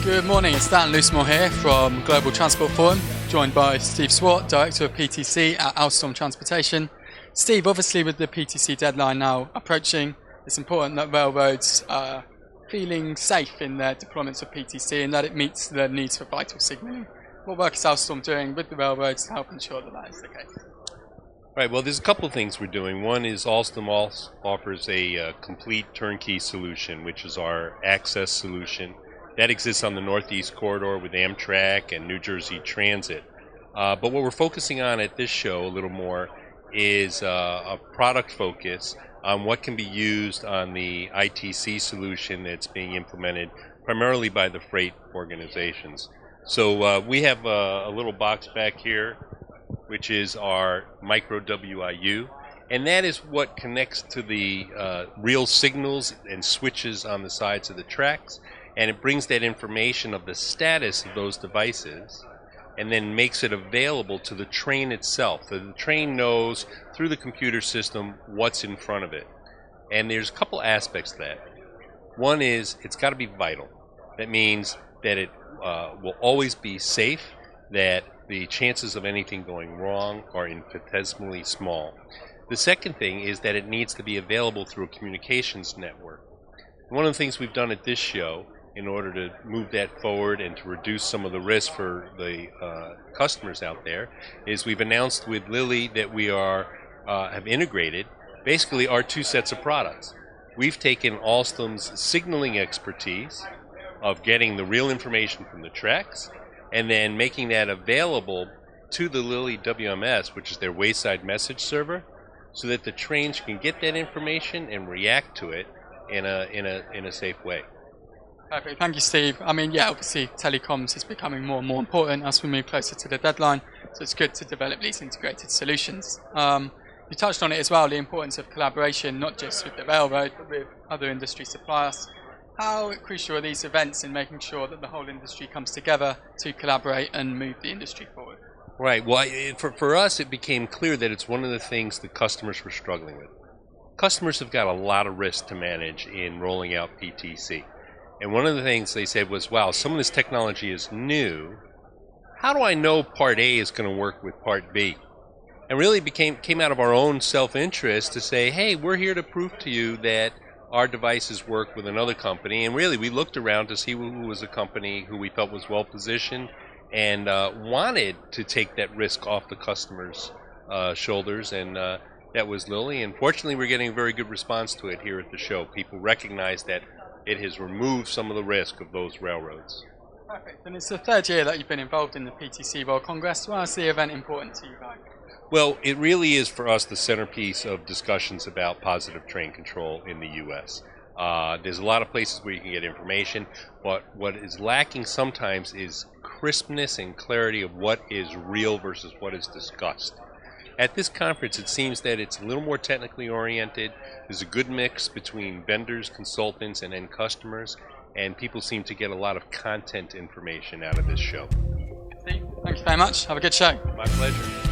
Good morning, it's Dan Loosemore here from Global Transport Forum, joined by Steve Zwart, Director of PTC at Alstom Transportation. Steve, obviously with the PTC deadline now approaching, it's important that railroads are feeling safe in their deployments of PTC and that it meets their needs for vital signalling. What work is Alstom doing with the railroads to help ensure that that is the case? Right, well, there's a couple of things we're doing. One is Alstom offers a complete turnkey solution, which is our access solution. That exists on the Northeast Corridor with Amtrak and New Jersey Transit. But what we're focusing on at this show a little more is a product focus on what can be used on the ITC solution that's being implemented primarily by the freight organizations. So we have a little box back here, which is our micro WIU, and that is what connects to the real signals and switches on the sides of the tracks, and it brings that information of the status of those devices and then makes it available to the train itself. So the train knows through the computer system what's in front of it. And there's a couple aspects to that. One is it's got to be vital. That means that it will always be safe, that the chances of anything going wrong are infinitesimally small. The second thing is that it needs to be available through a communications network. One of the things we've done at this show in order to move that forward and to reduce some of the risk for the customers out there is we've announced with Lilly that we have integrated basically our two sets of products. We've taken Alstom's signaling expertise of getting the real information from the tracks and then making that available to the Lilly WMS, which is their wayside message server, so that the trains can get that information and react to it in a safe way. Perfect. Thank you, Steve. I mean, yeah, obviously telecoms is becoming more and more important as we move closer to the deadline, so it's good to develop these integrated solutions. You touched on it as well, the importance of collaboration, not just with the railroad, but with other industry suppliers. How crucial are these events in making sure that the whole industry comes together to collaborate and move the industry forward? Right. Well, for us, it became clear that it's one of the things that customers were struggling with. Customers have got a lot of risk to manage in rolling out PTC. And one of the things they said was, wow, some of this technology is new. How do I know Part A is going to work with Part B? And really came out of our own self-interest to say, hey, we're here to prove to you that our devices work with another company. And really, we looked around to see who was a company who we felt was well-positioned and wanted to take that risk off the customer's shoulders. And that was Lilly. And fortunately, we're getting a very good response to it here at the show. People recognize that it has removed some of the risk of those railroads. Perfect. And it's the third year that you've been involved in the PTC World Congress. Why is the event important to you guys? Well, it really is for us the centerpiece of discussions about positive train control in the U.S. There's a lot of places where you can get information, but what is lacking sometimes is crispness and clarity of what is real versus what is discussed. At this conference, it seems that it's a little more technically oriented. There's a good mix between vendors, consultants, and end customers, and people seem to get a lot of content information out of this show. Steve, thank you very much. Have a good show. My pleasure.